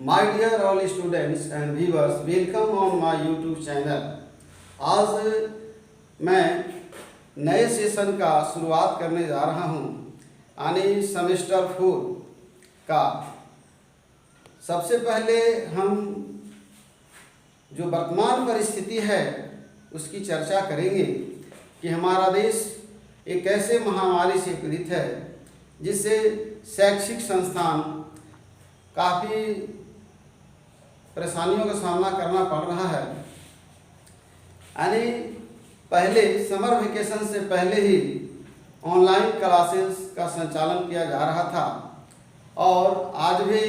My dear all students and viewers, welcome on my YouTube channel. आज मैं नए session का शुरुआत करने जा रहा हूँ, यानी सेमेस्टर 4 का। सबसे पहले हम जो वर्तमान परिस्थिति है उसकी चर्चा करेंगे कि हमारा देश एक ऐसे महामारी से पीड़ित है जिससे शैक्षिक संस्थान काफ़ी परेशानियों का सामना करना पड़ रहा है। यानी पहले समर वेकेशन से पहले ही ऑनलाइन क्लासेस का संचालन किया जा रहा था और आज भी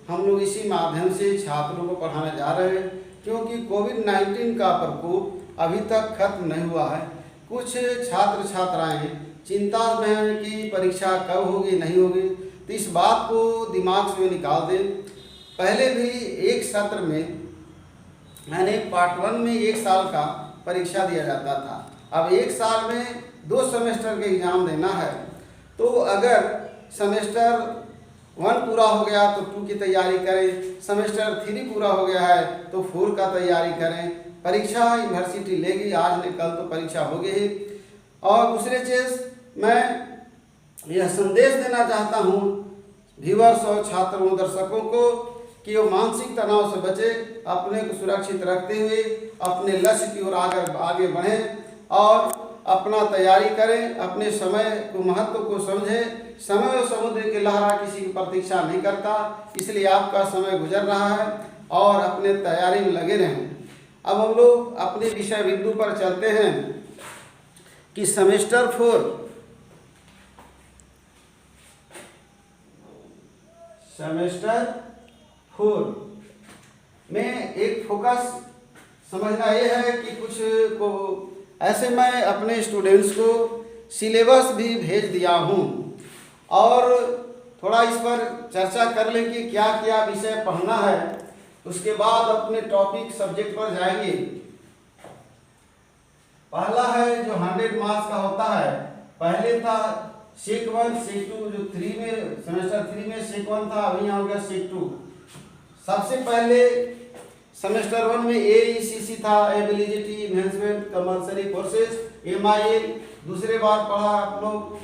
हम लोग इसी माध्यम से छात्रों को पढ़ाने जा रहे हैं, क्योंकि कोविड-19 का प्रकोप अभी तक खत्म नहीं हुआ है। कुछ छात्र छात्राएं चिंता में हैं कि परीक्षा कब होगी नहीं होगी, तो इस बात को दिमाग से निकाल दें। पहले भी एक सत्र में यानी पार्ट 1 में 1 साल का परीक्षा दिया जाता था। अब 1 साल में 2 सेमेस्टर के एग्ज़ाम देना है, तो अगर सेमेस्टर 1 पूरा हो गया तो 2 की तैयारी करें, सेमेस्टर 3 पूरा हो गया है तो 4 का तैयारी करें। परीक्षा यूनिवर्सिटी लेगी, आज नहीं कल तो परीक्षा होगी ही। और दूसरी चीज़ मैं यह संदेश देना चाहता हूँ व्यूअर्स और छात्रों दर्शकों को कि वो मानसिक तनाव से बचे, अपने को सुरक्षित रखते हुए अपने लक्ष्य की ओर आगे बढ़ें और अपना तैयारी करें। अपने समय को महत्व को समझें। समय और समुद्र की लहरा किसी की प्रतीक्षा नहीं करता, इसलिए आपका समय गुजर रहा है और अपने तैयारी में लगे रहें। अब हम लोग अपने विषय बिंदु पर चलते हैं कि सेमेस्टर 4 में एक फोकस समझना ये है कि कुछ को ऐसे मैं अपने स्टूडेंट्स को सिलेबस भी भेज दिया हूँ और थोड़ा इस पर चर्चा कर लें कि क्या क्या विषय पढ़ना है। उसके बाद अपने टॉपिक सब्जेक्ट पर जाएंगे। पहला है जो 100 मार्क्स का होता है। पहले था सेक 1 सेक 2, जो 3 में सेमेस्टर 3 में सेक 1 था, अभी यहाँ हो गया सेक 2। सबसे पहले सेमेस्टर 1 में AECC था, ability enhancement compulsory courses, MIL। दूसरे बार पढ़ा आप लोग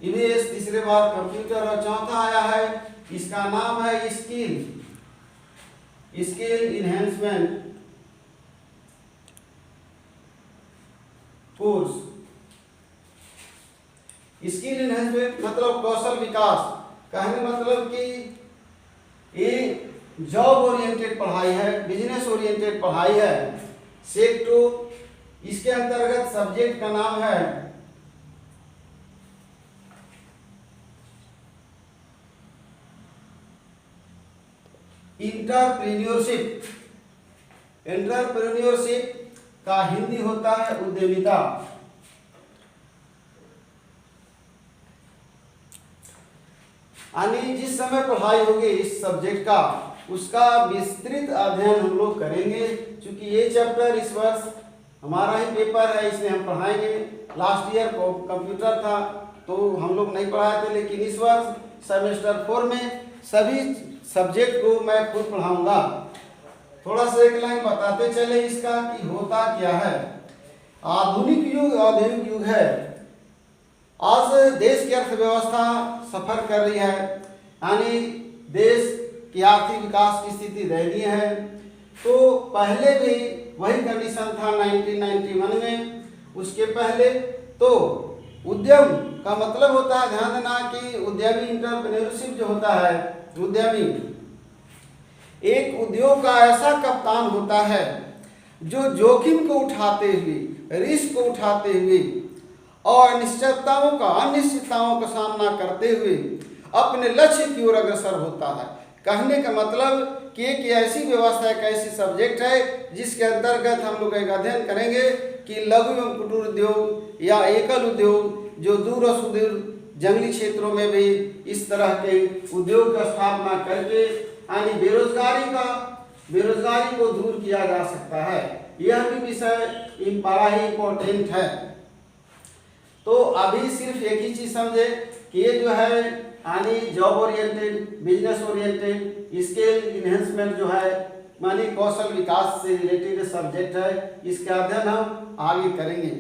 EVS, तीसरे बार कंप्यूटर और चौथा आया है, इसका नाम है skill enhancement course. Skill enhancement मतलब कौशल विकास, कहने मतलब कि ये जॉब ओरिएंटेड पढ़ाई है, बिजनेस ओरिएंटेड पढ़ाई है। सेक 2 इसके अंतर्गत सब्जेक्ट का नाम है एंटरप्रेन्योरशिप। एंटरप्रेन्योरशिप का हिंदी होता है उद्यमिता। यानी जिस समय पढ़ाई होगी इस सब्जेक्ट का, उसका विस्तृत अध्ययन हम लोग करेंगे। क्योंकि ये चैप्टर इस वर्ष हमारा ही पेपर है, इसमें हम पढ़ाएंगे। लास्ट ईयर कंप्यूटर था तो हम लोग नहीं पढ़ाए थे, लेकिन इस वर्ष सेमेस्टर 4 में सभी सब्जेक्ट को मैं खुद पढ़ाऊंगा। थोड़ा सा एक लाइन बताते चले इसका कि होता क्या है। आधुनिक युग औद्योगिक युग है। आज देश की अर्थव्यवस्था सफर कर रही है, यानी देश की आर्थिक विकास की स्थिति दयनीय है। तो पहले भी वही कंडीशन था 1991 में। उसके पहले तो उद्यम का मतलब होता है, ध्यान देना कि उद्यमी एंटरप्रेन्योरशिप जो होता है, उद्यमी एक उद्योग का ऐसा कप्तान होता है जो जोखिम को उठाते हुए, रिस्क को उठाते हुए और अनिश्चितताओं का सामना करते हुए अपने लक्ष्य की ओर अग्रसर होता है। कहने का मतलब कि एक ऐसी व्यवस्था, एक ऐसी सब्जेक्ट है जिसके अंतर्गत हम लोग एक अध्ययन करेंगे कि लघु एवं कुटीर उद्योग या एकल उद्योग जो दूर और सुदूर जंगली क्षेत्रों में भी इस तरह के उद्योग की स्थापना करके यानी बेरोजगारी को दूर किया जा सकता है। यह भी विषय बड़ा ही इम्पोर्टेंट है। तो अभी सिर्फ एक ही चीज समझे कि ये जो है यानी job oriented, business oriented, skill enhancement जो है मानी कौशल विकास से रिलेटेड सब्जेक्ट है। इसका अध्ययन हम आगे करेंगे।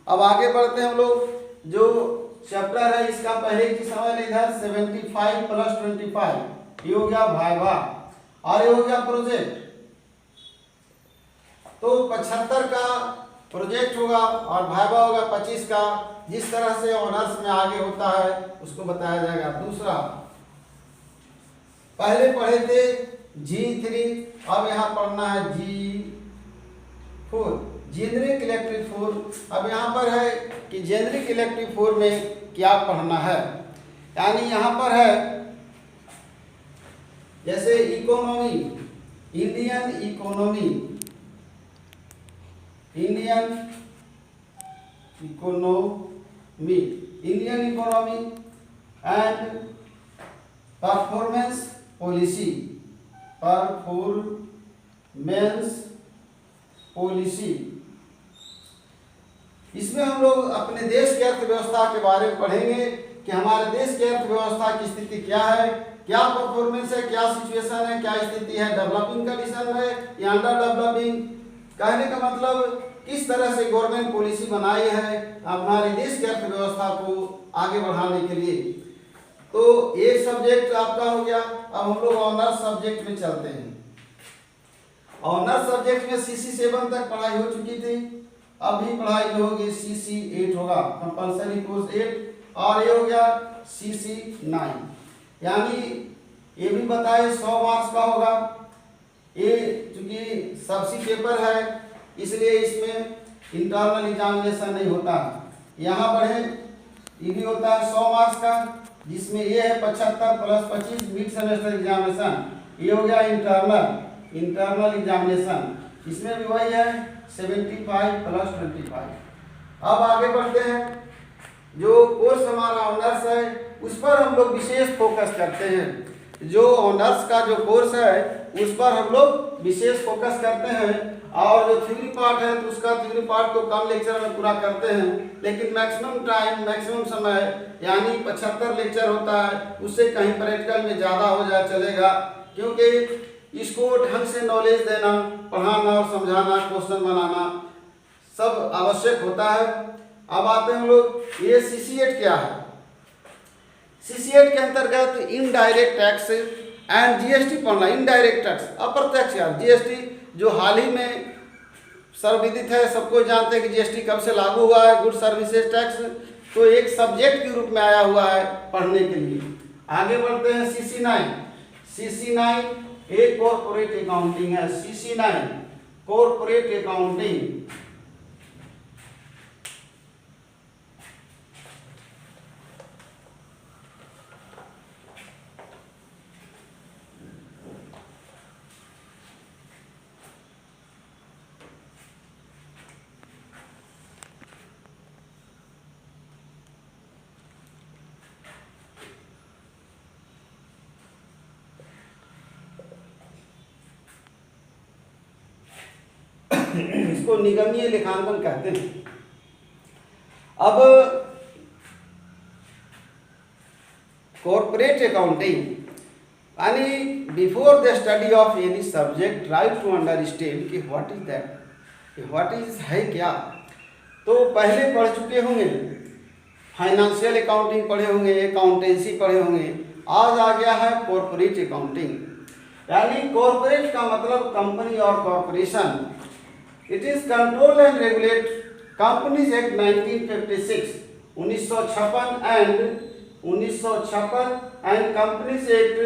अब आगे बढ़ते हैं हम लोग। जो चैप्टर है इसका पहले की सवाल इधर 75 + 25 ये हो गया वाइवा और ये हो गया प्रोजेक्ट। तो 75 का प्रोजेक्ट होगा और वाइवा होगा 25 का। जिस तरह से ऑनर्स में आगे होता है उसको बताया जाएगा। दूसरा पहले पढ़े थे G3, अब यहाँ पढ़ना है G4 जेनरिक इलेक्ट्रिक फोर्स। अब यहाँ पर है कि जेनरिक इलेक्ट्रिक फोर्स में क्या पढ़ना है। यानी यहाँ पर है जैसे economy, Indian economy, Indian economy and performance policy, इसमें हम लोग अपने देश की अर्थव्यवस्था के बारे में पढ़ेंगे कि हमारे देश की अर्थव्यवस्था की स्थिति क्या है, क्या परफॉर्मेंस है, क्या सिचुएशन है, क्या स्थिति है, डेवलपिंग कंडीशन है या अंडर डेवलपिंग। कहने का मतलब किस तरह से गवर्नमेंट पॉलिसी बनाई है हमारे देश की अर्थव्यवस्था को आगे बढ़ाने के लिए। तो एक सब्जेक्ट आपका हो गया। अब हम लोग ऑनर्स सब्जेक्ट में चलते हैं। ऑनर्स सब्जेक्ट में CC 7 तक पढ़ाई हो चुकी थी। अभी पढ़ाई जो होगी CC 8 होगा, कंपल्सरी कोर्स 8, और ये हो गया CC 9। यानी ये भी बताए 100 मार्क्स का होगा। ये चूंकि सबसी पेपर है इसलिए इसमें इंटरनल एग्जामिनेशन नहीं होता। यहाँ पर है ये भी होता है 100 मार्क्स का, जिसमें ये है 75 + 25 मिड सेमेस्टर एग्जामिनेशन। ये हो गया इंटरनल एग्जामिनेशन। इसमें भी वही है 75 + 25। अब आगे बढ़ते हैं। जो कोर्स हमारा ऑनर्स है उस पर हम लोग विशेष फोकस करते हैं। जो ऑनर्स का जो कोर्स है उस पर हम लोग विशेष फोकस करते हैं। और जो थ्योरी पार्ट है तो उसका थ्योरी पार्ट तो कम लेक्चर में पूरा करते हैं, लेकिन मैक्सिमम समय यानी 75 लेक्चर होता है, उससे कहीं प्रैक्टिकल में ज़्यादा हो जाए चलेगा, क्योंकि इसको ढंग से नॉलेज देना, पढ़ाना और समझाना, क्वेश्चन बनाना सब आवश्यक होता है। अब आते हैं हम लोग ये CC 8 क्या है। CC 8 के अंतर्गत इनडायरेक्ट टैक्स एंड GST पढ़ना। इनडायरेक्ट टैक्स अप्रत्यक्ष यार GST जो हाल ही में सर्वविदित है, सबको जानते हैं कि GST कब से लागू हुआ है, गुड सर्विसेज टैक्स। तो एक सब्जेक्ट के रूप में आया हुआ है पढ़ने के लिए। आगे बढ़ते हैं CC 9। CC 9 एक कॉर्पोरेट अकाउंटिंग है। CC 9 corporate accounting. इसको निगमीय लेखांकन कहते हैं। अब कॉर्पोरेट अकाउंटिंग यानी before the study of any subject try to understand कि what is that, what is है क्या। तो पहले पढ़ चुके होंगे फाइनेंशियल अकाउंटिंग पढ़े होंगे, अकाउंटेंसी पढ़े होंगे। आज आ गया है कॉर्पोरेट अकाउंटिंग। यानी कॉर्पोरेट का मतलब कंपनी और corporation. It is control and regulate companies act 1956 1956 and companies act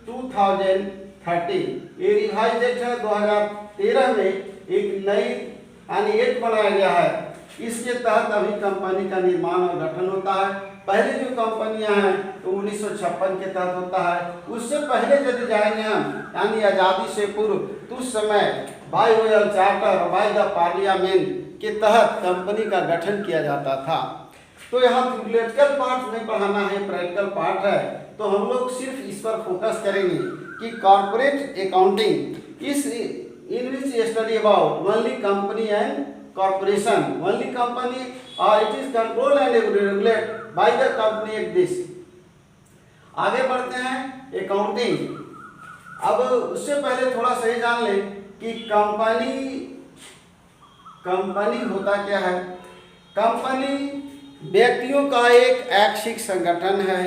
2013। ये रिवाइज एक्ट है 2013 में एक नई यानी एक्ट बनाया गया है। इसके तहत अभी कंपनी का निर्माण और गठन होता है। पहले जो कंपनियां हैं तो 1956 के तहत होता है। उससे पहले यदि जाएंगे हम यानी आज़ादी से पूर्व, तो उस समय by royal charter by the parliament के तहत कंपनी का गठन किया जाता था। तो यहाँ थ्योरेटिकल पार्ट नहीं पढ़ाना है, प्रैक्टिकल पार्ट है। तो हम लोग सिर्फ इस पर फोकस करेंगे कि corporate accounting is in which study about only company and corporation, only company or it is controlled and regulated by the company like this। आगे बढ़ते हैं अकाउंटिंग। अब उससे पहले थोड़ा सही जान ले कि कंपनी होता क्या है। कंपनी व्यक्तियों का एक ऐच्छिक संगठन है,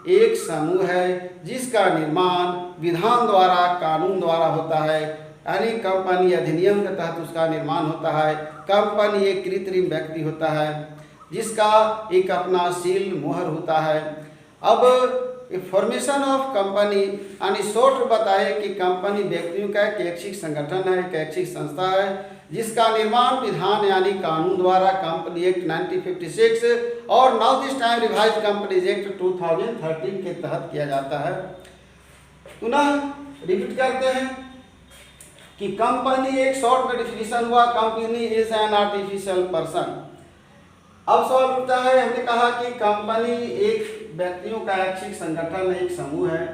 एक समूह है जिसका निर्माण विधान द्वारा, कानून द्वारा होता है, यानी कंपनी अधिनियम के तहत उसका निर्माण होता है। कंपनी एक कृत्रिम व्यक्ति होता है जिसका एक अपना सील मोहर होता है। अब फॉर्मेशन ऑफ कंपनी यानी शॉर्ट बताए कि कंपनी व्यक्तियों का एक ऐच्छिक संगठन है, एक ऐच्छिक संस्था है जिसका निर्माण विधान यानी कानून द्वारा, कंपनी एक्ट 1956 और now this time revised companies act 2013 के तहत किया जाता है। पुनः रिपीट करते हैं कि कंपनी एक शॉर्ट में डिफिनीशन हुआ, company is an artificial person. अब सवाल उठता है, हमने कहा कि कंपनी एक व्यक्तियों का ऐच्छिक संगठन है, एक समूह है,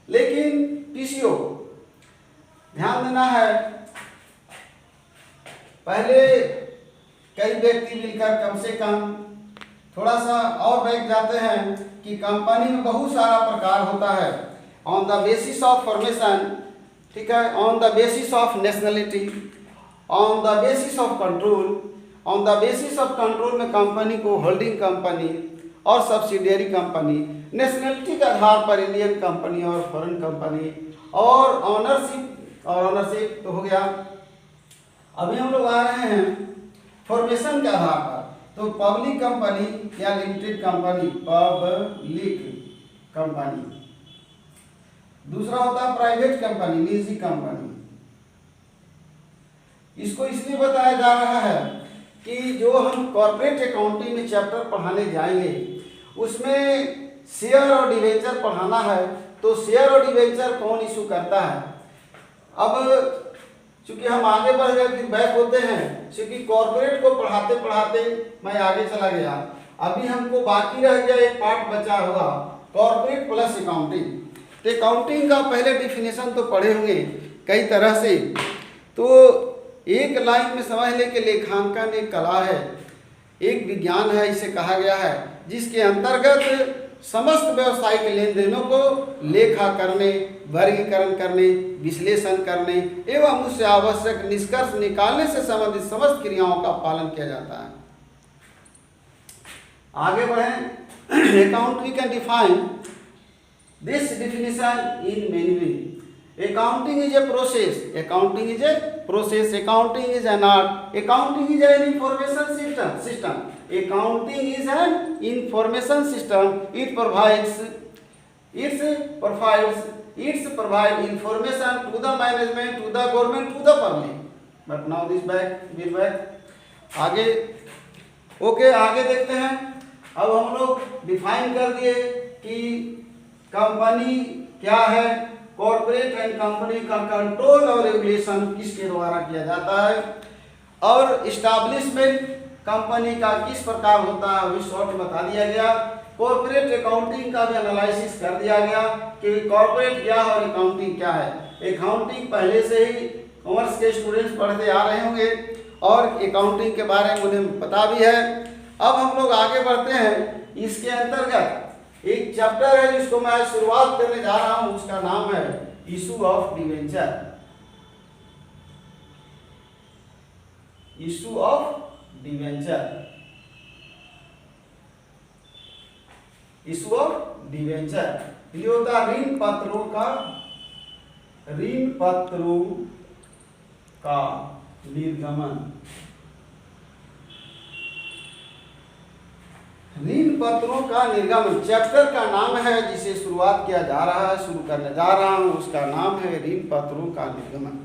लेकिन पीसीओ ध्यान देना है, पहले कई व्यक्ति मिलकर कम से कम, थोड़ा सा और बैठ जाते हैं कि कंपनी में बहुत सारा प्रकार होता है। On the basis of formation, ठीक है, on the basis of nationality, on the basis of control. On the basis of control में कंपनी को होल्डिंग कंपनी और सब्सिडियरी कंपनी, नेशनलिटी के आधार पर इंडियन कंपनी और फॉरेन कंपनी, और ऑनरशिप तो हो गया। अभी हम लोग आ रहे हैं फॉर्मेशन के आधार पर, तो पब्लिक कंपनी या लिमिटेड कंपनी, पब्लिक कंपनी। दूसरा होता है प्राइवेट कंपनी, निजी कंपनी। इसको इसलिए बताया जा रहा है कि जो हम कॉर्पोरेट अकाउंटिंग में चैप्टर पढ़ाने जाएंगे उसमें शेयर और डिवेंचर पढ़ाना है, तो शेयर और डिवेंचर कौन इशू करता है। अब चूंकि हम आगे बढ़ गए फिर बैक होते हैं, क्योंकि कॉर्पोरेट को पढ़ाते पढ़ाते मैं आगे चला गया, अभी हमको बाकी रह गया एक पार्ट बचा हुआ, कॉर्पोरेट प्लस अकाउंटिंग। तो अकाउंटिंग का पहले डिफिनेशन तो पढ़े होंगे कई तरह से, तो एक लाइन में समझ ले कि लेखांकन एक कला है, एक विज्ञान है, इसे कहा गया है, जिसके अंतर्गत समस्त व्यवसायिक लेन देनों को लेखा करने, वर्गीकरण करने, विश्लेषण करने एवं उससे आवश्यक निष्कर्ष निकालने से संबंधित समस्त क्रियाओं का पालन किया जाता है। आगे बढ़ें, account we can define this definition in many way. Accounting is a process. Accounting is a process. Accounting is an art. Accounting is an information system. Accounting is an information system. It provides information to the management, to the government, to the public. But now this we're back. आगे okay आगे देखते हैं। अब हम लोग define कर दिए कि कंपनी क्या है, कॉर्पोरेट एंड कंपनी का कंट्रोल और रेगुलेशन किसके द्वारा किया जाता है, और इस्टेब्लिशमेंट कंपनी का किस प्रकार होता है वो शॉर्ट बता दिया गया। कॉर्पोरेट अकाउंटिंग का भी एनालिसिस कर दिया गया कि कॉर्पोरेट क्या है और अकाउंटिंग क्या है। अकाउंटिंग पहले से ही कॉमर्स के स्टूडेंट्स पढ़ते आ रहे होंगे और अकाउंटिंग के बारे में उन्हें पता भी है। अब हम लोग आगे बढ़ते हैं, इसके अंतर्गत एक चैप्टर है जिसको मैं आज शुरुआत करने जा रहा हूं, उसका नाम है issue of debenture. Issue of debenture, issue of debenture ये होता है ऋण पत्रों का निर्गमन। ऋण पत्रों का निर्गमन चैप्टर का नाम है जिसे शुरुआत किया जा रहा है, शुरू करने जा रहा हूं, उसका नाम है ऋण पत्रों का निर्गमन।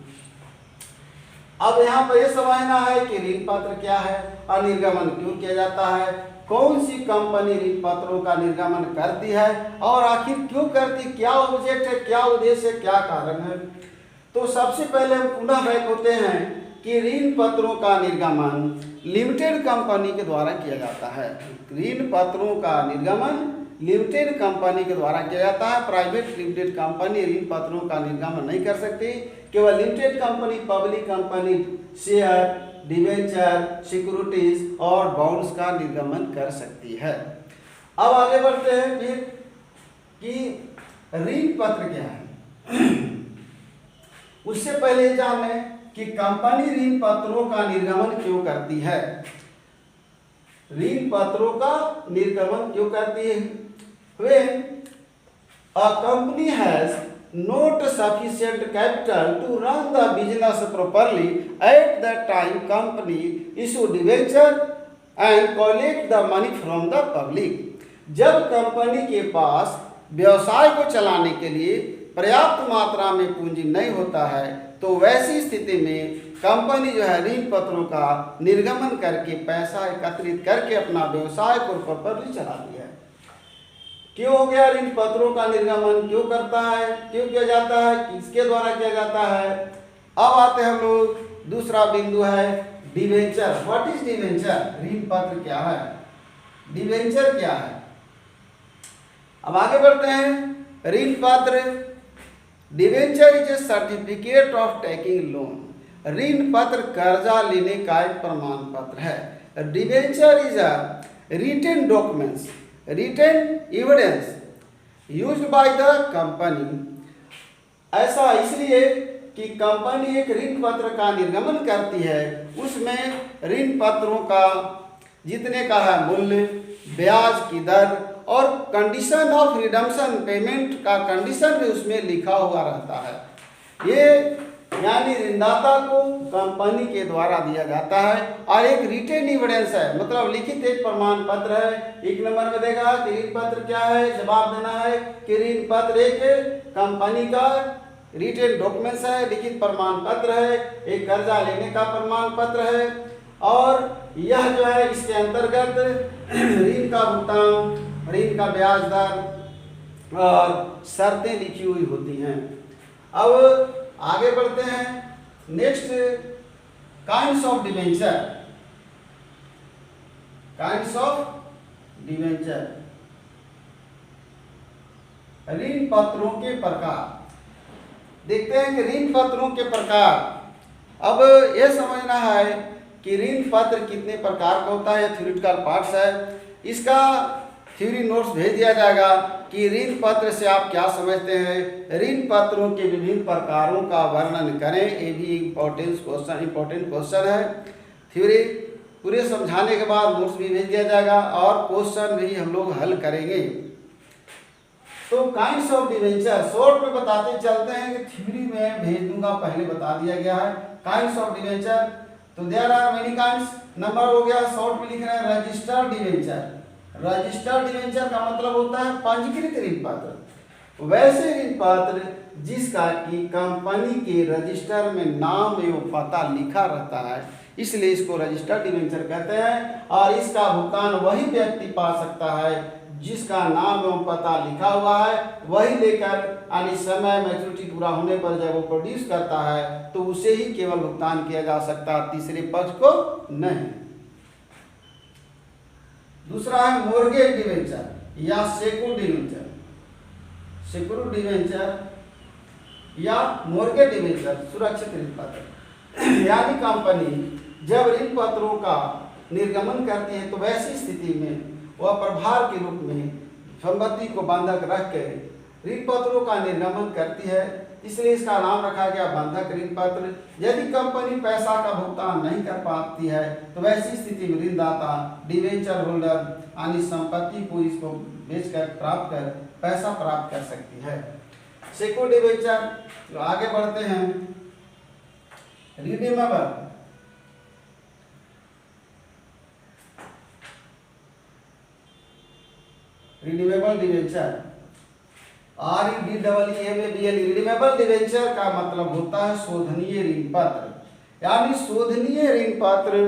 अब यहाँ पर यह समझना है कि ऋण पत्र क्या है और निर्गमन क्यों किया जाता है, कौन सी कंपनी ऋण पत्रों का निर्गमन करती है और आखिर क्यों करती, क्या ऑब्जेक्ट है, क्या उद्देश्य है, क्या कारण है। तो सबसे पहले हम पुनः बैक होते हैं कि ऋण पत्रों का निर्गमन लिमिटेड कंपनी के द्वारा किया जाता है। ऋण पत्रों का निर्गमन लिमिटेड कंपनी के द्वारा किया जाता है। प्राइवेट लिमिटेड कंपनी ऋण पत्रों का निर्गमन नहीं कर सकती, केवल limited company public company share, debenture, securities और बॉन्ड्स का निर्गमन कर सकती है। अब आगे बढ़ते हैं, फिर कि ऋण पत्र क्या है। उससे पहले जान लें कि कंपनी ऋण पत्रों का निर्गमन क्यों करती है। ऋण पत्रों का निर्गमन क्यों करती है? When a company has not sufficient capital to run the business properly, at that time company issue debenture and collect the money from the public. जब कंपनी के पास व्यवसाय को चलाने के लिए पर्याप्त मात्रा में पूंजी नहीं होता है, तो वैसी स्थिति में कंपनी जो है ऋण पत्रों का निर्गमन करके पैसा एकत्रित करके अपना व्यवसाय को प्रॉपर्ली चलाती है। क्यों हो गया ऋण पत्रों का निर्गमन, क्यों करता है, क्यों किया जाता है, किसके द्वारा किया जाता है? अब आते हैं हम लोग, दूसरा बिंदु है डिवेंचर। What is debenture? ऋण पत्र क्या है, डिवेंचर क्या है? अब आगे बढ़ते हैं। ऋण पत्र, debenture is a certificate of taking loan. ऋण पत्र कर्जा लेने का एक प्रमाण पत्र है। Debenture is a written documents, written evidence used by the company. ऐसा इसलिए कि कंपनी एक ऋण पत्र का निर्गमन करती है, उसमें ऋण पत्रों का जितने का है मूल्य, ब्याज की दर और कंडीशन ऑफ रिडम्पशन पेमेंट का कंडीशन भी उसमें लिखा हुआ रहता है। ये यानी ऋणदाता को कंपनी के द्वारा दिया जाता है और एक रिटेन एविडेंस है, मतलब लिखित एक प्रमाण पत्र है। एक नंबर में देगा कि ऋण पत्र क्या है, जवाब देना है कि ऋण पत्र एक कंपनी का रिटेन डॉक्यूमेंट्स है, लिखित प्रमाण पत्र है, एक कर्जा लेने का प्रमाण पत्र है और यह जो है इसके अंतर्गत ऋण का भुगतान, ऋण का ब्याज दर और शर्तें लिखी हुई होती हैं। अब आगे बढ़ते हैं। Next, kinds of debenture. Kinds of debenture, ऋण पत्रों के प्रकार। देखते हैं कि ऋण पत्रों के प्रकार। अब यह समझना है कि ऋण पत्र कितने प्रकार का होता है, थ्योरेटिकल पार्ट्स है। इसका थ्योरी नोट्स भेज दिया जाएगा कि ऋण पत्र से आप क्या समझते हैं। ऋण पत्रों के विभिन्न प्रकारों का वर्णन करें, ये भी इम्पोर्टेंट क्वेश्चन है। थ्योरी पूरे समझाने के बाद नोट्स भी भेज दिया जाएगा और क्वेश्चन भी हम लोग हल करेंगे। तो काइंड्स ऑफ डिवेंचर शॉर्ट में बताते चलते हैं कि थ्योरी में भेज दूंगा, पहले बता दिया गया है। काइंड्स ऑफ डिवेंचर, तो there are many kinds. Number हो गया, शॉर्ट में लिख रहे हैं रजिस्टर्ड डिवेंचर। रजिस्टर्ड डिवेंचर का मतलब होता है पंजीकृत ऋण पत्र। वैसे ऋण पत्र जिसका कि कंपनी के रजिस्टर में नाम एवं पता लिखा रहता है, इसलिए इसको रजिस्टर्ड डिवेंचर कहते हैं। और इसका भुगतान वही व्यक्ति पा सकता है जिसका नाम एवं पता लिखा हुआ है, वही लेकर यानी समय मैच्योरिटी पूरा होने पर जब वो प्रोड्यूस करता है तो उसे ही केवल भुगतान किया जा सकता है, तीसरे पक्ष को नहीं। दूसरा है मोर्गेज डिवेंचर या सेक्योर्ड डिवेंचर। सेक्योर्ड डिवेंचर या मोर्गेज डिवेंचर सुरक्षित ऋण पत्र। यानी कंपनी जब ऋण पत्रों का निर्गमन करती है तो वैसी स्थिति में वह प्रभार के रूप में संपत्ति को बंधक रख कर ऋण पत्रों का निर्गमन करती है, इसलिए इसका नाम रखा गया बंधक ऋण पत्र। यदि कंपनी पैसा का भुगतान नहीं कर पाती है तो वैसी स्थिति में ऋणदाता डिवेंचर होल्डर यानी संपत्ति को इसको बेचकर प्राप्त कर पैसा प्राप्त कर सकती है। सेक्योर्ड डिवेंचर, तो आगे बढ़ते हैं। Redeemable, redeemable debenture, REDEEMABL। Redeemable debenture का मतलब होता है शोधनीय ऋण पत्र। यानी शोधनीय ऋण पत्र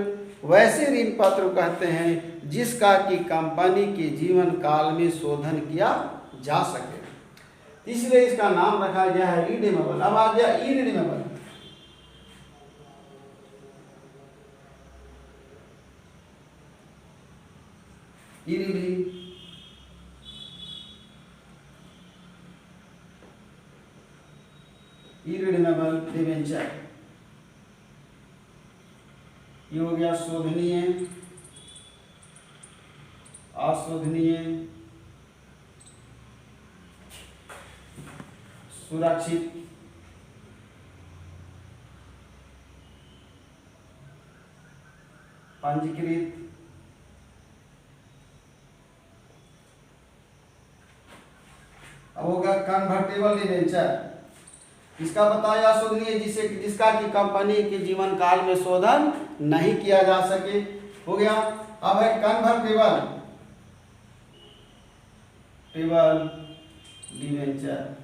वैसे ऋण पत्र कहते हैं जिसका कि कंपनी के जीवन काल में शोधन किया जा सके, इसलिए इसका नाम रखा गया है रिडीमेबल। अब आ गया इरिडीमेबल। इरिडीमेबल डिवेंचर, ये हो गया शोधनीय, अशोधनीय, सुरक्षित, पंजीकृत, अब होगा कन्वर्टेबल डिबेंचर। इसका बताया शोधनीय जिसका कि कंपनी के जीवन काल में शोधन नहीं किया जा सके, हो गया। अब है कन्वर्टेबल डिबेंचर।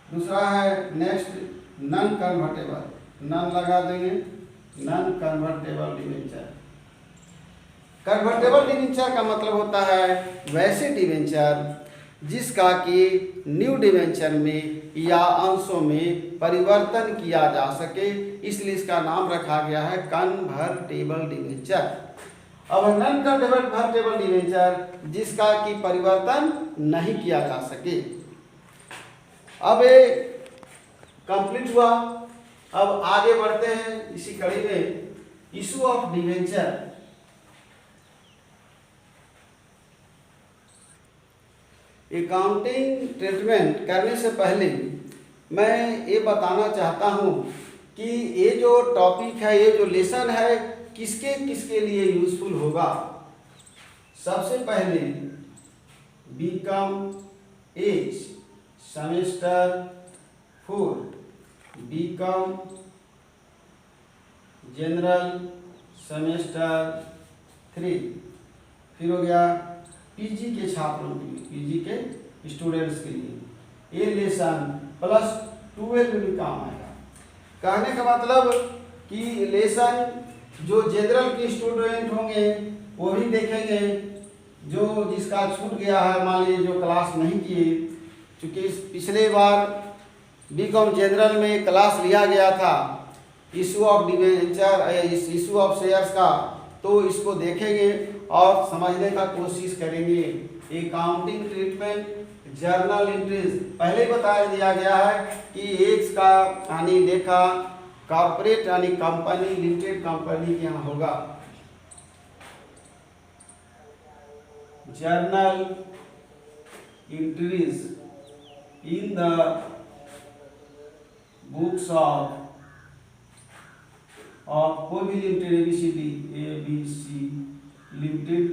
दूसरा है नेक्स्ट नॉन कन्वर्टेबल, नॉन लगा देंगे, non convertible debenture. Convertible debenture का मतलब होता है वैसे डिबेंचर जिसका कि न्यू डिबेंचर में या अंशों में परिवर्तन किया जा सके, इसलिए इसका नाम रखा गया है कन्वर्टेबल डिबेंचर। अब नॉन कन्वर्टेबल डिबेंचर जिसका कि परिवर्तन नहीं किया जा सके। अब ये कंप्लीट हुआ। अब आगे बढ़ते हैं इसी कड़ी में issue of debenture. Accounting treatment करने से पहले मैं ये बताना चाहता हूँ कि ये जो टॉपिक है, ये जो लेसन है, किसके किसके लिए यूजफुल होगा। सबसे पहले B Com H semester 4, B Com general semester 3, फिर हो गया पीजी के छात्रों के लिए, पीजी के स्टूडेंट्स के लिए ये लेसन प्लस 12 में भी काम आएगा। कहने का मतलब कि लेसन जो जनरल के स्टूडेंट होंगे वो भी देखेंगे, जो जिसका छूट गया है, मान लीजिए जो क्लास नहीं किए, क्योंकि पिछले बार बीकॉम जनरल में क्लास लिया गया था issue of debenture, issue of shares का, तो इसको देखेंगे और समझने का कोशिश करेंगे। अकाउंटिंग ट्रीटमेंट, जर्नल एंट्रीज पहले ही बता दिया गया है कि एज का यानी लेखा कॉर्पोरेट यानी कंपनी, लिमिटेड कंपनी के यहाँ होगा। Journal entries in the books of कोई भी लिमिटेड ABC लिमिटेड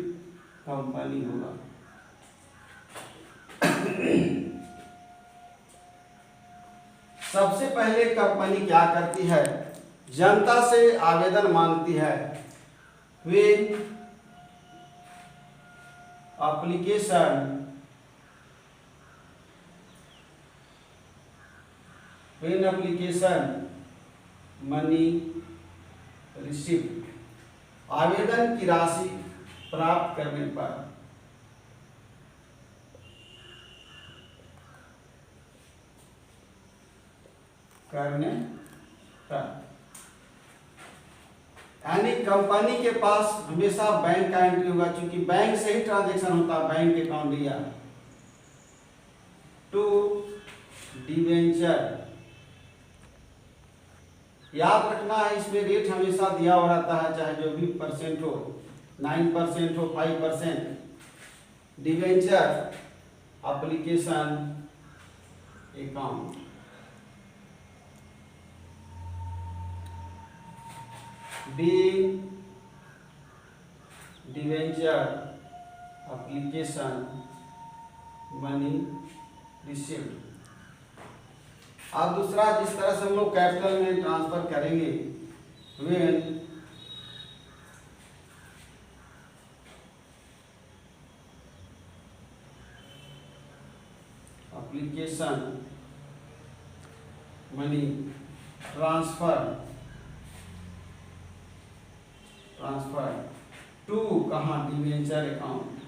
कंपनी होगा। सबसे पहले कंपनी क्या करती है, जनता से आवेदन मांगती है। व्हेन एप्लीकेशन मनी रिसीव्ड, आवेदन की राशि प्राप्त करने पर यानी कंपनी के पास हमेशा बैंक का एंट्री होगा, क्योंकि बैंक से ही ट्रांजैक्शन होता है, बैंक अकाउंट दिया। टू डिबेंचर, याद रखना है इसमें रेट हमेशा दिया हुआ रहता है, चाहे जो भी परसेंट हो, 9% हो, 5%। Debenture application account, debenture application money received. अब दूसरा जिस तरह से हम लोग कैपिटल में ट्रांसफर करेंगे, when application money transfer to कहाँ, debenture account,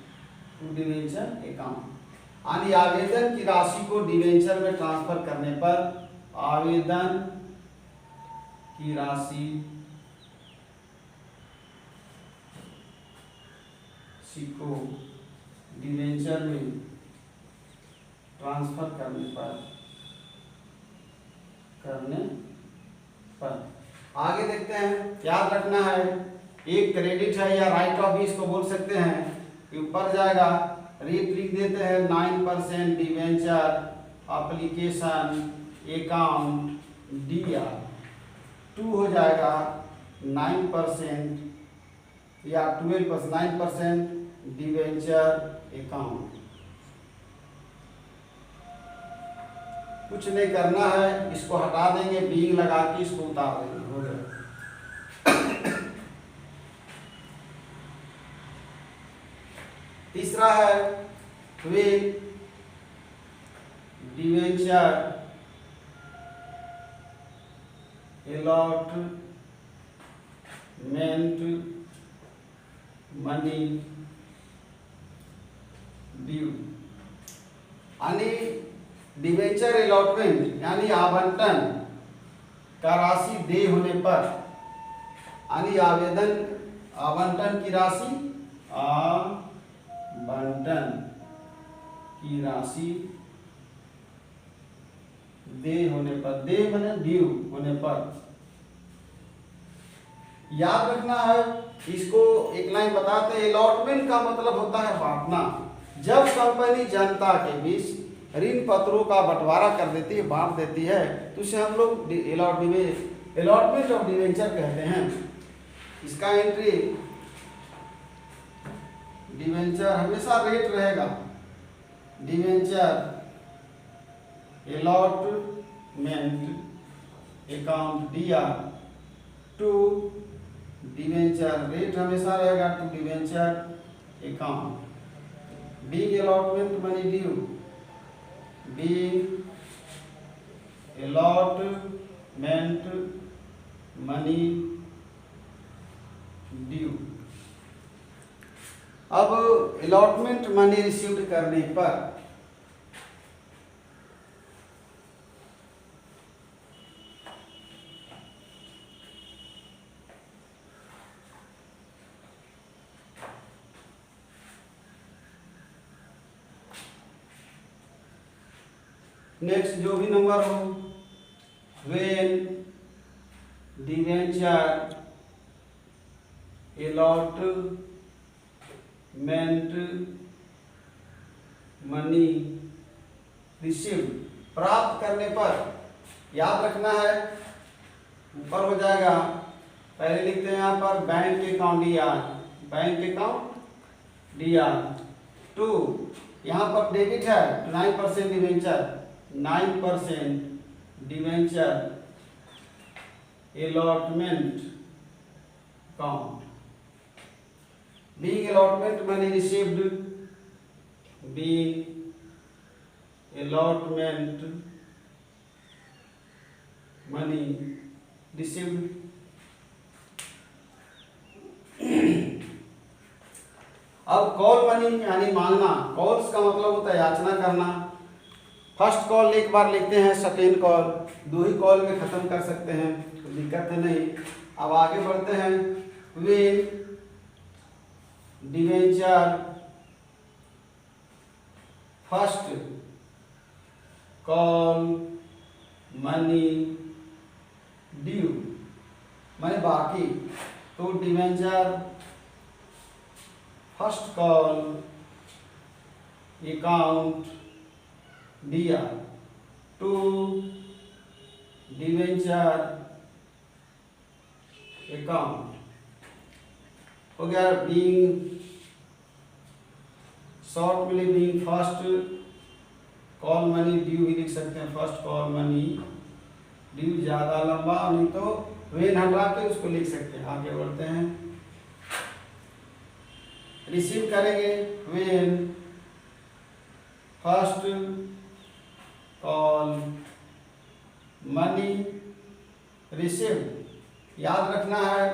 to debenture account, यानी आवेदन की राशि को डिबेंचर में ट्रांसफर करने पर आवेदन की राशि को डिबेंचर में ट्रांसफर करने पर आगे देखते हैं। याद रखना है एक क्रेडिट है या राइट ऑफ भी इसको बोल सकते हैं कि ऊपर जाएगा, रेट लिख देते हैं 9% डिबेंचर एप्लीकेशन अकाउंट DR, 2 हो जाएगा 9% या 12%, 9% डिवेंचर अकाउंट। कुछ नहीं करना है, इसको हटा देंगे, बीइंग लगा के इसको उतार देंगे, हो जाएगा। तीसरा है with debenture allotment money due, यानी डिवेंचर अलॉटमेंट यानी आवंटन का राशि दे होने पर, यानी आवंटन की राशि दे होने पर, दे माने ड्यू होने पर। याद रखना है, इसको एक लाइन बताते हैं। अलॉटमेंट का मतलब होता है बांटना। जब कंपनी जनता के बीच ऋण पत्रों का बंटवारा कर देती है, बांट देती है, तो उसे हम लोग अलॉटमेंट ऑफ डिवेंचर कहते हैं। इसका एंट्री डिवेंचर हमेशा रेट रहेगा, debenture allotment account DR, to debenture रेट हमेशा रहेगा to debenture account, being allotment money due, being allotment money due. अब अलॉटमेंट मनी रिसीव्ड करने पर नेक्स्ट जो भी नंबर हो, when debenture allotment money received, प्राप्त करने पर, याद रखना है ऊपर हो जाएगा, पहले लिखते हैं यहाँ पर bank account DR, bank account DR, to यहाँ पर डेबिट है 9% debenture, 9% debenture allotment account, being allotment money received, being allotment money received. अब कॉल मनी यानी मांगना, कॉल्स का मतलब होता है याचना करना। फर्स्ट कॉल एक बार लिखते हैं, सेकेंड कॉल 2 ही कॉल में खत्म कर सकते हैं, तो दिक्कत है नहीं। अब आगे बढ़ते हैं, with debenture first call money due, माने बाकी, तो debenture first call account DR, to debenture account हो गया। बीइंग शॉर्ट में being first call money due भी लिख सकते हैं, फर्स्ट कॉल मनी ड्यू, ज्यादा लंबा नहीं तो वेन हटा के उसको लिख सकते हैं। आगे बढ़ते हैं, रिसीव करेंगे when first call money receive. याद रखना है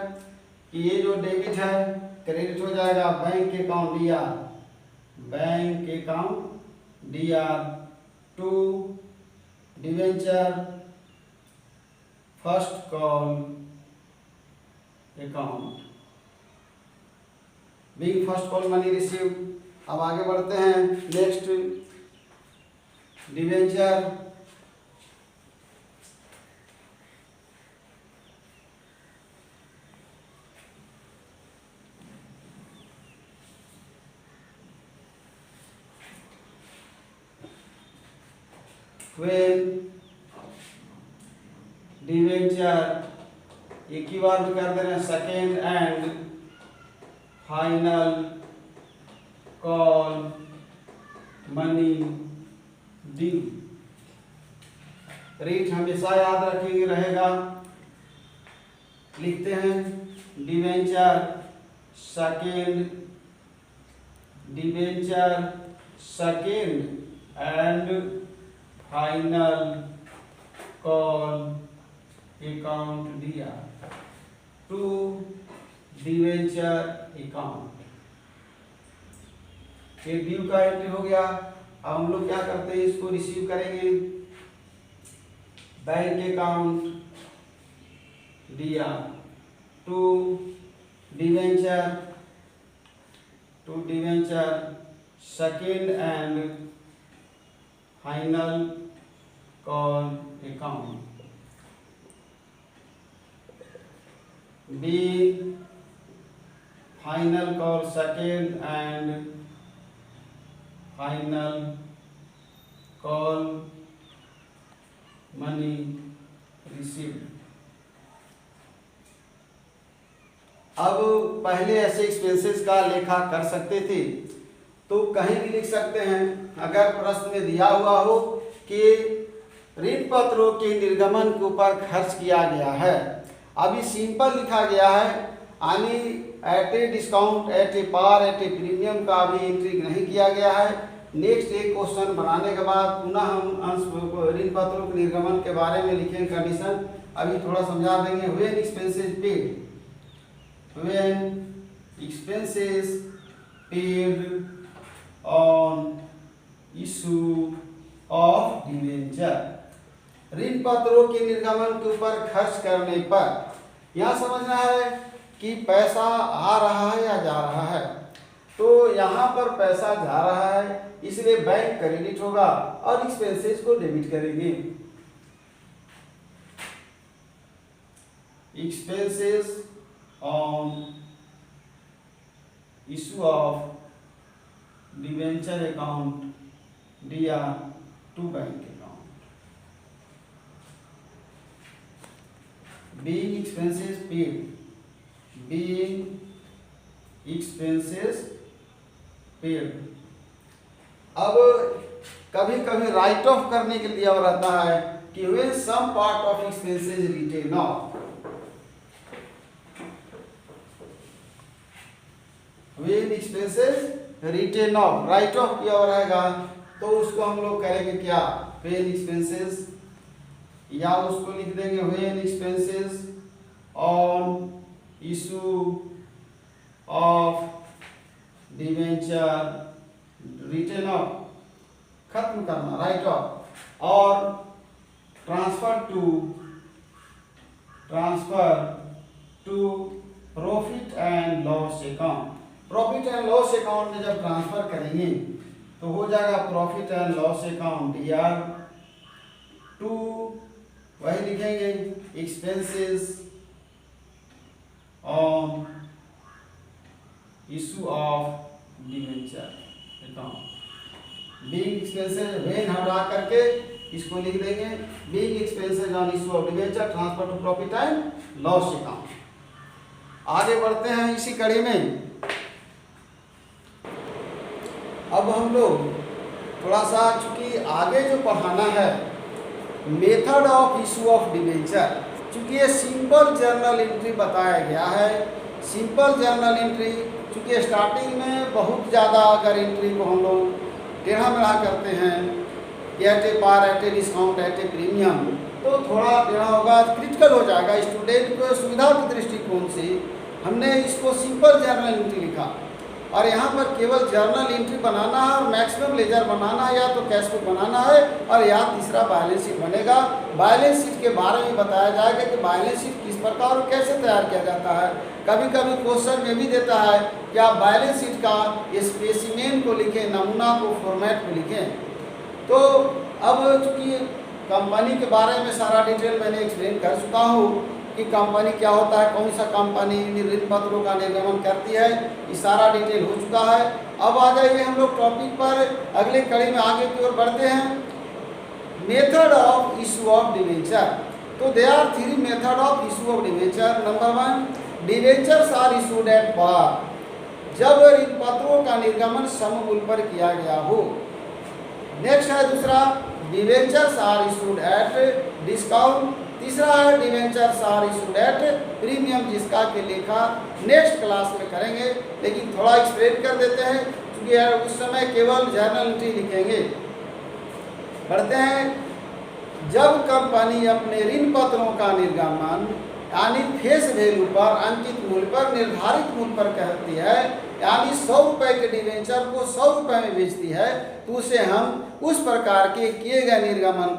कि ये जो डेबिट है क्रेडिट हो जाएगा bank account DR, bank account DR, to debenture first call account, being first call money receive. अब आगे बढ़ते हैं, नेक्स्ट डिवेंचर when डिवेंचर एक ही बार में कर दे रहे हैं, second and final call money due. Rate हमेशा याद रखेंगे रहेगा, लिखते हैं debenture second and final call account दिया टू डिवेंचर अकाउंट। ये ड्यू का एंट्री हो गया। अब हम लोग क्या करते हैं, इसको रिसीव करेंगे, बैंक अकाउंट दिया to debenture second and final call account. Be final call second and final call money received. अब पहले ऐसे एक्सपेंसेस का लेखा कर सकते थे, तो कहीं भी लिख सकते हैं। अगर प्रश्न में दिया हुआ हो कि ऋण पत्रों के निर्गमन के ऊपर खर्च किया गया है, अभी सिंपल लिखा गया है, यानी at a discount, at a par, at a premium का अभी एंट्री नहीं किया गया है। नेक्स्ट एक क्वेश्चन बनाने के बाद पुनः हम ऋण पत्रों के निर्गमन के बारे में लिखेंगे कंडीशन। अभी थोड़ा समझा देंगे। When expenses paid on issue of debenture, ऋण पत्रों के निर्गमन के ऊपर खर्च करने पर, यह समझना है कि पैसा आ रहा है या जा रहा है। तो यहाँ पर पैसा जा रहा है, इसलिए बैंक क्रेडिट होगा और एक्सपेंसेस को डेबिट करेंगे। Expenses on issue of debenture account दिया to bank account. Being expenses paid. अब कभी कभी राइट ऑफ करने के लिए और रहता है कि when some part of expenses written off, when expenses written off, write off किया हुआ रहेगा, तो उसको हम लोग करेंगे क्या, व्हेन एक्सपेंसेस, या उसको लिख देंगे when expenses on issue of debenture written off, खत्म करना, राइट ऑफ, और transfer to profit and loss account. Profit and loss account में जब ट्रांसफर करेंगे तो हो जाएगा प्रॉफिट एंड लॉस अकाउंट यार टू, वही लिखेंगे expenses on issue of debenture account. Being expenses when हटा करके इसको लिख देंगे being expenses on issue of debenture transfer to profit and loss account. आगे बढ़ते हैं इसी कड़ी में। अब हम लोग थोड़ा सा, चूंकि आगे जो पढ़ाना है method of issue of debenture, चूंकि ये सिंपल जर्नल एंट्री बताया गया है। सिंपल जर्नल एंट्री, चूंकि स्टार्टिंग में बहुत ज़्यादा अगर एंट्री को हम लोग टेढ़ा मेढ़ा करते हैं, at a par, at a discount, at a premium, तो थोड़ा टेढ़ा होगा, क्रिटिकल हो जाएगा। स्टूडेंट को सुविधा के दृष्टिकोण से हमने इसको सिंपल जर्नल एंट्री लिखा, और यहाँ पर केवल जर्नल एंट्री बनाना है और मैक्सिमम लेजर बनाना है, या तो कैश बुक बनाना है, और या तीसरा बैलेंस शीट बनेगा। बैलेंस शीट के बारे में बताया जाएगा कि बैलेंस शीट किस प्रकार और कैसे तैयार किया जाता है। कभी कभी क्वेश्चन में भी देता है कि आप बैलेंस शीट का स्पेसिमेन को लिखें, नमूना को, फॉर्मेट को लिखें। तो अब चूँकि कंपनी के बारे में सारा डिटेल मैंने एक्सप्लेन कर चुका हूँ कि कंपनी क्या होता है, कौन सा कंपनी ऋण पत्रों का निर्गमन करती है, ये सारा डिटेल हो चुका है। अब आ जाइए हम लोग टॉपिक पर, अगले कड़ी में आगे की ओर बढ़ते हैं। Method of issue of debenture. तो there are three method of issue of debenture. Number 1, debentures are issued at par, जब ऋण पत्रों का निर्गमन सममूल्य पर किया गया हो। नेक्स्ट है दूसरा, debentures are issued at discount. तीसरा है debentures are issued at premium, जिसका के लेखा नेक्स्ट क्लास में करेंगे, लेकिन थोड़ा एक्सप्लेन कर देते हैं क्योंकि उस समय केवल जर्नल एंट्री लिखेंगे। पढ़ते हैं, जब कंपनी अपने ऋण पत्रों का निर्गमन यानी फेस वैल्यू पर अंकित मूल्य पर निर्धारित मूल्य पर करती है, यानी 100 रुपए के डिवेंचर को 100 रुपए में बेचती है, तो उसे हम उस प्रकार के किए गए निर्गमन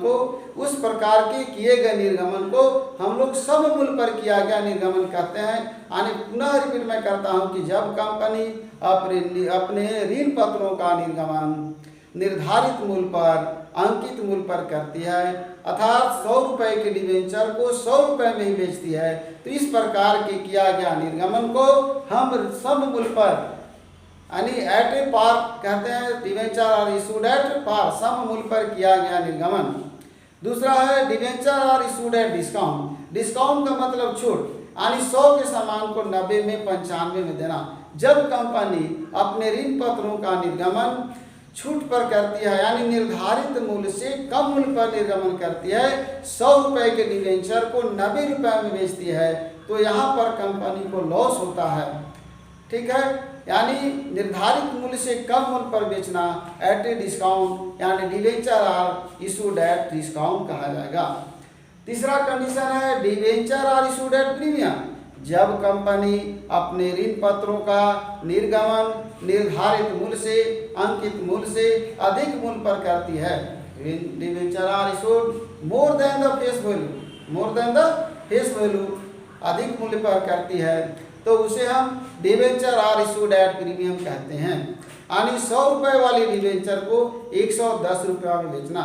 को हम लोग सममूल्य पर किया गया निर्गमन कहते हैं। यानी पुनः रिपीट मैं करता हूं कि जब कंपनी अपने ऋण पत्रों का निर्गमन निर्धारित मूल्य पर अंकित मूल्य पर करती है, अर्थात 100 रुपए के डिवेंचर को 100 रुपए में ही बेचती है, तो इस प्रकार के किया गया निर्गमन को हम सममूल्य पर यानी एट ए पार कहते हैं। Debenture are issued at par, सममूल्य पर किया गया निर्गमन। दूसरा है debenture are issued at discount. Discount का मतलब छूट, यानी 100 के सामान को 90 में 95 में देना। जब कंपनी अपने ऋण पत्रों का निर्गमन छूट पर करती है, यानी निर्धारित मूल्य से कम मूल्य पर निर्गमन करती है, 100 रुपए के डिवेंचर को 90 रुपए में बेचती है, तो यहाँ पर कंपनी को लॉस होता है। ठीक है, यानी निर्धारित मूल्य से कम मूल्य पर बेचना एट ए डिस्काउंट, यानी debenture are issued at discount कहा जाएगा। तीसरा कंडीशन है debenture are issued at premium. जब कंपनी अपने ऋण पत्रों का निर्गमन निर्धारित मूल्य से अंकित मूल्य से अधिक मूल्य पर करती है, debenture are issued more than the face value, अधिक मूल्य पर करती है, तो उसे हम debenture are issued at premium कहते हैं। यानी 100 रुपए वाली डिवेंचर को 110 रुपया में बेचना।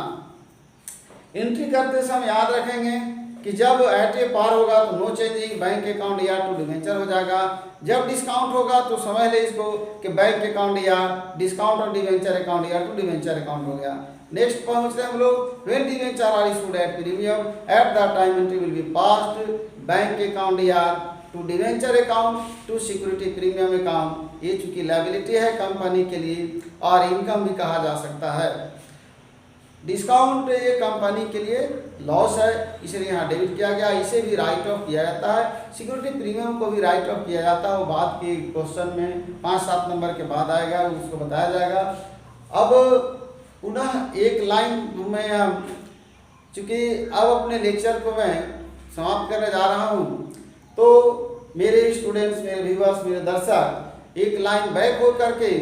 एंट्री करते समय याद रखेंगे कि जब एट ए पार होगा तो नो चेंजिंग बैंक अकाउंट या टू डिवेंचर हो जाएगा। जब डिस्काउंट होगा तो समझ ले इसको कि बैंक अकाउंट या डिस्काउंट और डिवेंचर अकाउंट या टू डिवेंचर अकाउंट हो गया। नेक्स्ट पहुंचते हैं हम लोग, when debenture are issued at premium at the time entry will be passed bank account या to debenture account to security premium account. ये चूंकि लायबिलिटी है कंपनी के लिए और इनकम भी कहा जा सकता है। डिस्काउंट ये कंपनी के लिए लॉस है, इसलिए यहाँ डेबिट किया गया, इसे भी राइट ऑफ किया जाता है। सिक्योरिटी प्रीमियम को भी राइट ऑफ किया जाता है, वो बाद के क्वेश्चन में 5-7 नंबर के बाद आएगा, उसको बताया जाएगा। अब पुनः एक लाइन में चूँकि अब अपने लेक्चर को मैं समाप्त करने जा रहा हूँ, तो मेरे स्टूडेंट्स, मेरे व्यूअर्स, मेरे दर्शक एक लाइन बैक हो करके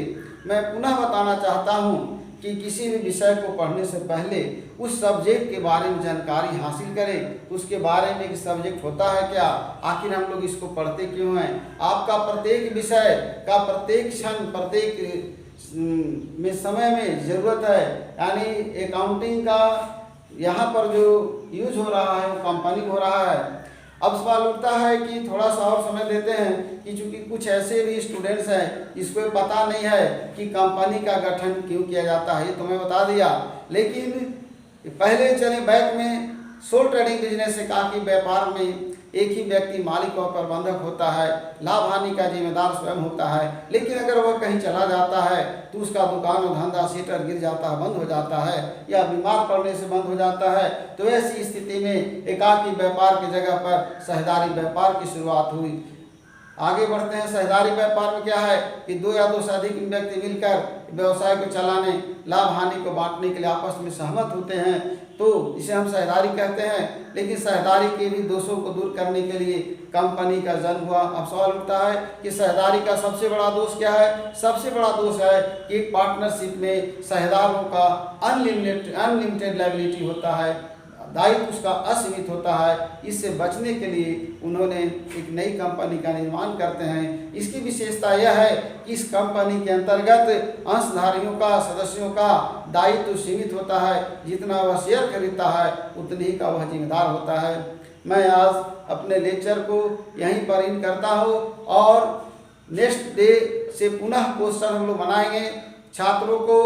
मैं पुनः बताना चाहता हूँ कि किसी भी विषय को पढ़ने से पहले उस सब्जेक्ट के बारे में जानकारी हासिल करें, उसके बारे में कि सब्जेक्ट होता है क्या, आखिर हम लोग इसको पढ़ते क्यों हैं। आपका प्रत्येक विषय का प्रत्येक क्षण प्रत्येक में समय में ज़रूरत है, यानी अकाउंटिंग का यहाँ पर जो यूज हो रहा है वो कंपनी हो रहा है। अब सवाल उठता है कि थोड़ा सा और समय देते हैं कि चूंकि कुछ ऐसे भी स्टूडेंट्स हैं जिसको पता नहीं है कि कंपनी का गठन क्यों किया जाता है, ये तो मैं बता दिया, लेकिन पहले चले बैक में सोल ट्रेडिंग बिजनेस से कहा कि व्यापार में एक ही व्यक्ति मालिक और प्रबंधक होता है, लाभ हानि का जिम्मेदार स्वयं होता है, लेकिन अगर वह कहीं चला जाता है तो उसका दुकान और धंधा सेटर गिर जाता है, बंद हो जाता है, या बीमार पड़ने से बंद हो जाता है, तो ऐसी स्थिति में एकाकी व्यापार की जगह पर साझेदारी व्यापार की शुरुआत हुई। आगे बढ़ते हैं। साझेदारी व्यापार में क्या है कि 2 या 2 से अधिक व्यक्ति मिलकर व्यवसाय को चलाने, लाभ हानि को बांटने के लिए आपस में सहमत होते हैं, तो इसे हम साझेदारी कहते हैं। लेकिन साझेदारी के भी दोषों को दूर करने के लिए कंपनी का जन्म हुआ। अब सवाल उठता है कि साझेदारी का सबसे बड़ा दोष क्या है। सबसे बड़ा दोष है कि एक पार्टनरशिप में साझेदारों का अनलिमिटेड लायबिलिटी होता है, दायित्व उसका असीमित होता है। इससे बचने के लिए उन्होंने एक नई कंपनी का निर्माण करते हैं। इसकी विशेषता यह है कि इस कंपनी के अंतर्गत अंशधारियों का, सदस्यों का दायित्व सीमित होता है, जितना वह शेयर खरीदता है उतने ही का वह जिम्मेदार होता है। मैं आज अपने लेक्चर को यहीं पर इन करता हूँ और नेक्स्ट डे से पुनः क्वेश्चन हम लोग बनाएंगे। छात्रों को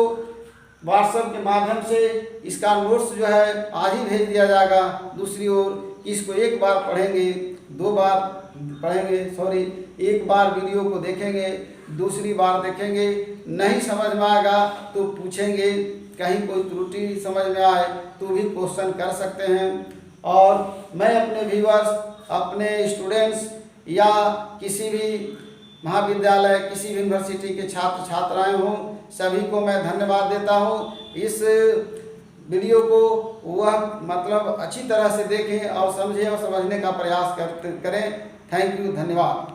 व्हाट्सएप के माध्यम से इसका नोट्स जो है आज ही भेज दिया जाएगा। दूसरी ओर इसको एक बार पढ़ेंगे, दो बार पढ़ेंगे, एक बार वीडियो को देखेंगे, दूसरी बार देखेंगे, नहीं समझ में आएगा तो पूछेंगे, कहीं कोई त्रुटि समझ में आए तो भी क्वेश्चन कर सकते हैं। और मैं अपने व्यूअर्स, अपने स्टूडेंट्स या किसी भी महाविद्यालय, किसी भी यूनिवर्सिटी के छात्र छात्राएं हों, सभी को मैं धन्यवाद देता हूं। इस वीडियो को वह मतलब अच्छी तरह से देखें और समझें और समझने का प्रयास करें। थैंक यू, धन्यवाद।